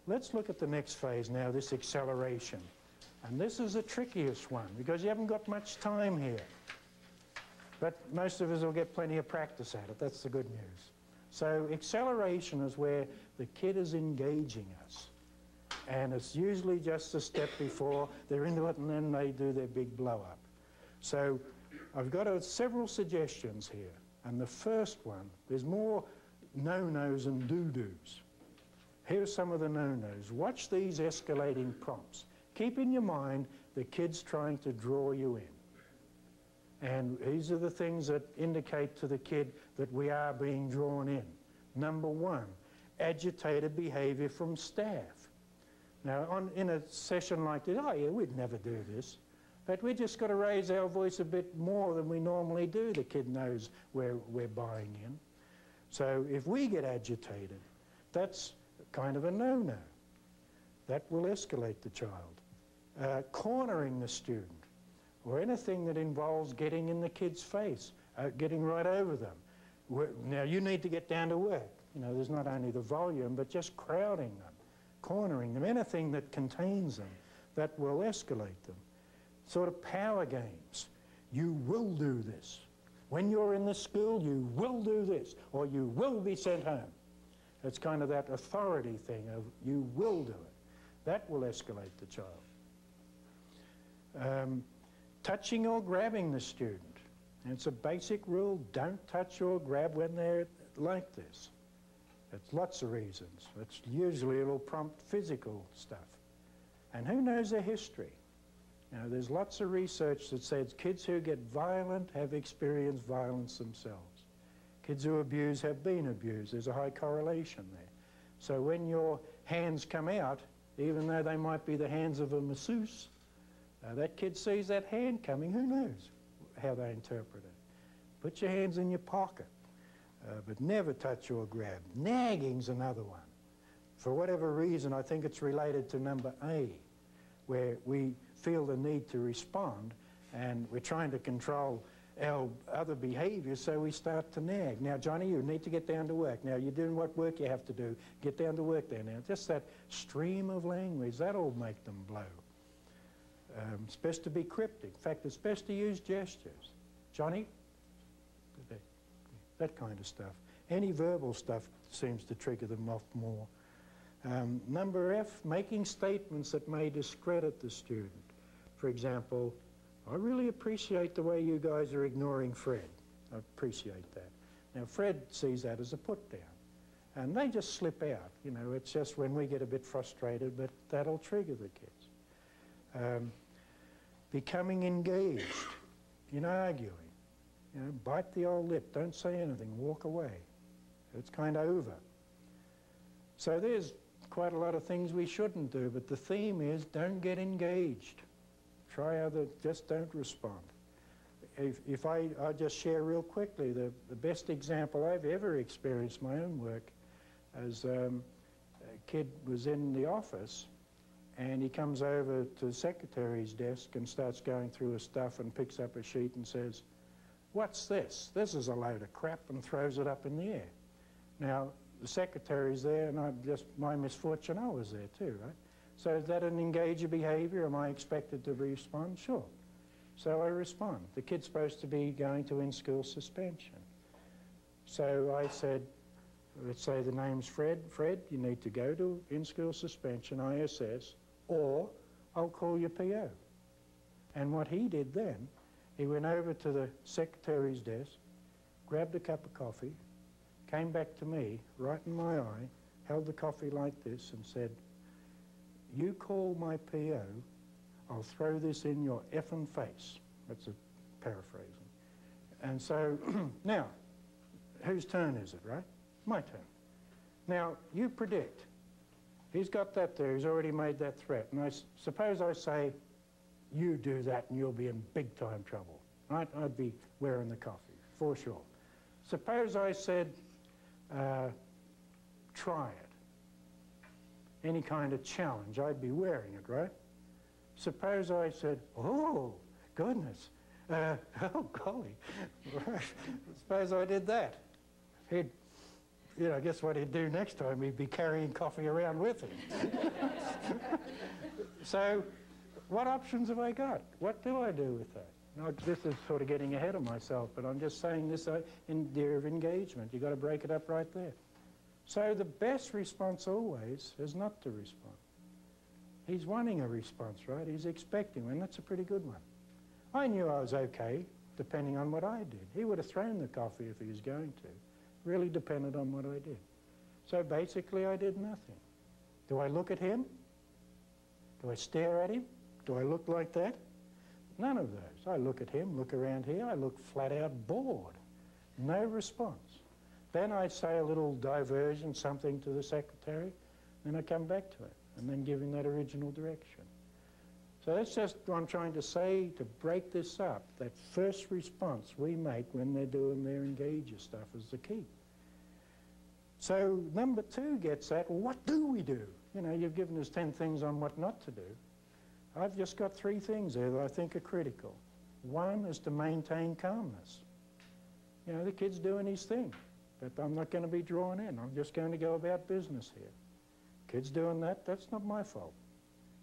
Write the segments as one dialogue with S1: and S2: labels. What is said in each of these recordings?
S1: let's look at the next phase now, this acceleration. And this is the trickiest one because you haven't got much time here. But most of us will get plenty of practice at it. That's the good news. So acceleration is where the kid is engaging us. And it's usually just a step before they're into it and then they do their big blow up. So I've got several suggestions here. And the first one, there's more no-nos and do-dos. Here's some of the no-nos. Watch these escalating prompts. Keep in your mind the kid's trying to draw you in. And these are the things that indicate to the kid that we are being drawn in. Number one, agitated behavior from staff. Now, in a session like this, oh yeah, we'd never do this. But we just got to raise our voice a bit more than we normally do. The kid knows where we're buying in. So if we get agitated, that's kind of a no-no. That will escalate the child. Cornering the student, or anything that involves getting in the kid's face, getting right over them. Now, you need to get down to work. You know, there's not only the volume, but just crowding them, cornering them, anything that contains them, that will escalate them. Sort of power games. You will do this. When you're in the school, you will do this, or you will be sent home. It's kind of that authority thing of you will do it. That will escalate the child. Touching or grabbing the student. And it's a basic rule, don't touch or grab when they're like this. It's lots of reasons. It's usually it'll prompt physical stuff. And who knows their history? You know, there's lots of research that says kids who get violent have experienced violence themselves. Kids who abuse have been abused. There's a high correlation there. So when your hands come out, even though they might be the hands of a masseuse, that kid sees that hand coming, who knows how they interpret it. Put your hands in your pocket, but never touch or grab. Nagging's another one. For whatever reason, I think it's related to number A, where we feel the need to respond, and we're trying to control our other behaviours, so we start to nag. Now, Johnny, you need to get down to work. Now, you're doing what work you have to do. Get down to work there now. Just that stream of language, that'll make them blow. It's best to be cryptic. In fact, it's best to use gestures. Johnny? That kind of stuff. Any verbal stuff seems to trigger them off more. Number F, making statements that may discredit the student. For example, I really appreciate the way you guys are ignoring Fred. I appreciate that. Now, Fred sees that as a put down. And they just slip out. You know, it's just when we get a bit frustrated, but that'll trigger the kids. Becoming engaged in arguing. You know, bite the old lip, don't say anything, walk away. It's kind of over. So there's quite a lot of things we shouldn't do, but the theme is don't get engaged. Try just don't respond. If I'll just share real quickly, the best example I've ever experienced my own work as a kid was in the office and he comes over to the secretary's desk and starts going through his stuff and picks up a sheet and says, "What's this? This is a load of crap," and throws it up in the air. Now, the secretary's there, and my misfortune, I was there too, right? So is that an engager behavior? Am I expected to respond? Sure. So I respond. The kid's supposed to be going to in-school suspension. So I said, let's say the name's Fred. Fred, you need to go to in-school suspension, ISS, or I'll call your PO. And what he did then, he went over to the secretary's desk, grabbed a cup of coffee, came back to me, right in my eye, held the coffee like this and said, "You call my PO, I'll throw this in your effing face." That's a paraphrasing. And so, now, whose turn is it, right? My turn. Now, you predict. He's got that there, he's already made that threat. And suppose I say, "You do that and you'll be in big time trouble." Right? I'd be wearing the coffee, for sure. Suppose I said, "Try it." Any kind of challenge, I'd be wearing it, right? Suppose I said, "Oh, goodness, oh, golly." Suppose I did that. you know, guess what he'd do next time? He'd be carrying coffee around with him. So what options have I got? What do I do with that? Now, this is sort of getting ahead of myself, but I'm just saying this in the area of engagement. You've got to break it up right there. So the best response always is not to respond. He's wanting a response, right? He's expecting one. That's a pretty good one. I knew I was okay, depending on what I did. He would have thrown the coffee if he was going to. Really depended on what I did. So basically, I did nothing. Do I look at him? Do I stare at him? Do I look like that? None of those. I look at him, look around here, I look flat out bored. No response. Then I say a little diversion, something to the secretary, then I come back to it, and then give him that original direction. So that's just what I'm trying to say, to break this up. That first response we make when they're doing their engager stuff is the key. So number 2 gets at, well, what do we do? You know, you've given us 10 things on what not to do. I've just got 3 things there that I think are critical. 1 is to maintain calmness. You know, the kid's doing his thing, but I'm not going to be drawn in. I'm just going to go about business here. Kid's doing that, that's not my fault.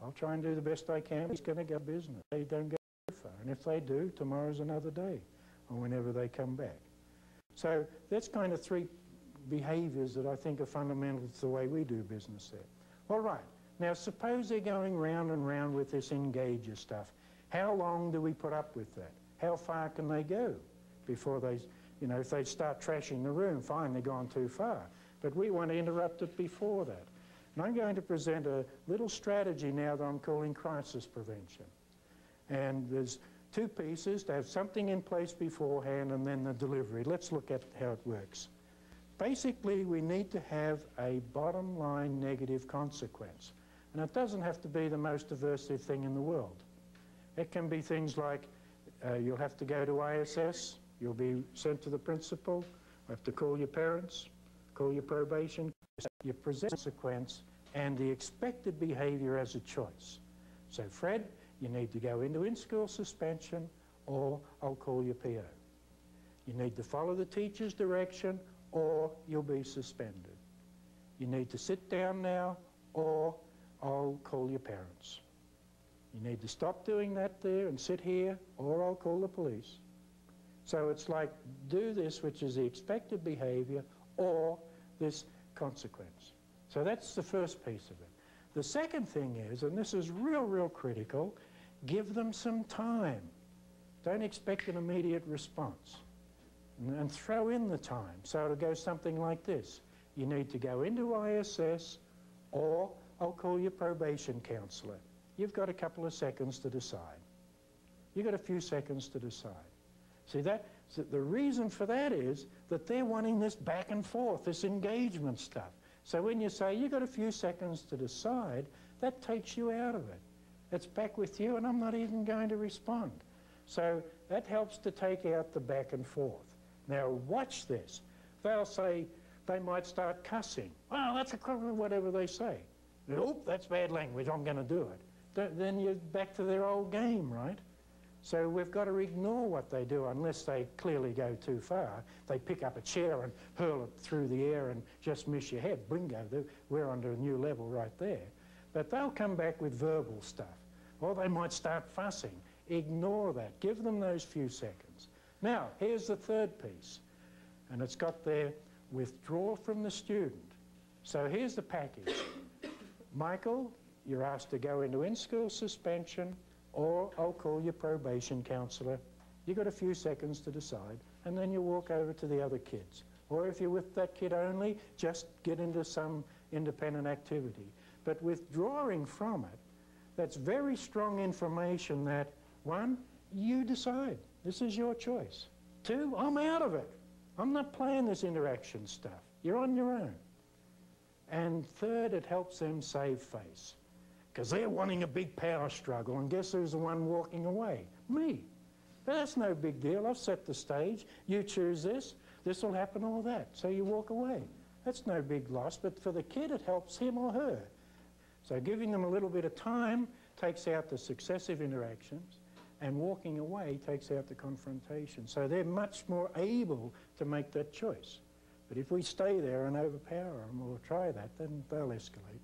S1: I'll try and do the best I can. He's going to go business. They don't go too far. And if they do, tomorrow's another day, or whenever they come back. So that's kind of 3 behaviours that I think are fundamental to the way we do business there. All right. Now, suppose they're going round and round with this engager stuff. How long do we put up with that? How far can they go before they, you know, if they start trashing the room, fine, they've gone too far. But we want to interrupt it before that. And I'm going to present a little strategy now that I'm calling crisis prevention. And there's 2 pieces, to have something in place beforehand and then the delivery. Let's look at how it works. Basically, we need to have a bottom line negative consequence. And it doesn't have to be the most aversive thing in the world. It can be things like you'll have to go to ISS, you'll be sent to the principal, you have to call your parents, call your probation, you present consequence and the expected behaviour as a choice. So Fred, you need to go into in-school suspension or I'll call your PO. You need to follow the teacher's direction or you'll be suspended. You need to sit down now or I'll call your parents. You need to stop doing that there and sit here or I'll call the police. So it's like do this, which is the expected behaviour, or this consequence. So that's the first piece of it. The second thing is, and this is real critical, give them some time. Don't expect an immediate response. And throw in the time. So it'll go something like this. You need to go into ISS or I'll call your probation counsellor. You've got a couple of seconds to decide. You've got a few seconds to decide. See, so the reason for that is that they're wanting this back and forth, this engagement stuff. So when you say you've got a few seconds to decide, that takes you out of it. It's back with you and I'm not even going to respond. So that helps to take out the back and forth. Now watch this. They'll say, they might start cussing. Well, that's whatever they say. Oop, that's bad language, I'm going to do it. Then you're back to their old game, right? So we've got to ignore what they do unless they clearly go too far. They pick up a chair and hurl it through the air and just miss your head. Bingo, we're under a new level right there. But they'll come back with verbal stuff. Or they might start fussing. Ignore that. Give them those few seconds. Now, here's the third piece. And it's got there, withdraw from the student. So here's the package. Michael, you're asked to go into in-school suspension, or I'll call your probation counsellor. You've got a few seconds to decide, and then you walk over to the other kids. Or if you're with that kid only, just get into some independent activity. But withdrawing from it, that's very strong information that, 1, you decide. This is your choice. 2, I'm out of it. I'm not playing this interaction stuff. You're on your own. And 3rd, it helps them save face. Because they're wanting a big power struggle, and guess who's the one walking away? Me. But that's no big deal. I've set the stage. You choose this. This will happen, all that. So you walk away. That's no big loss, but for the kid, it helps him or her. So giving them a little bit of time takes out the successive interactions, and walking away takes out the confrontation. So they're much more able to make that choice. But if we stay there and overpower them or try that, then they'll escalate.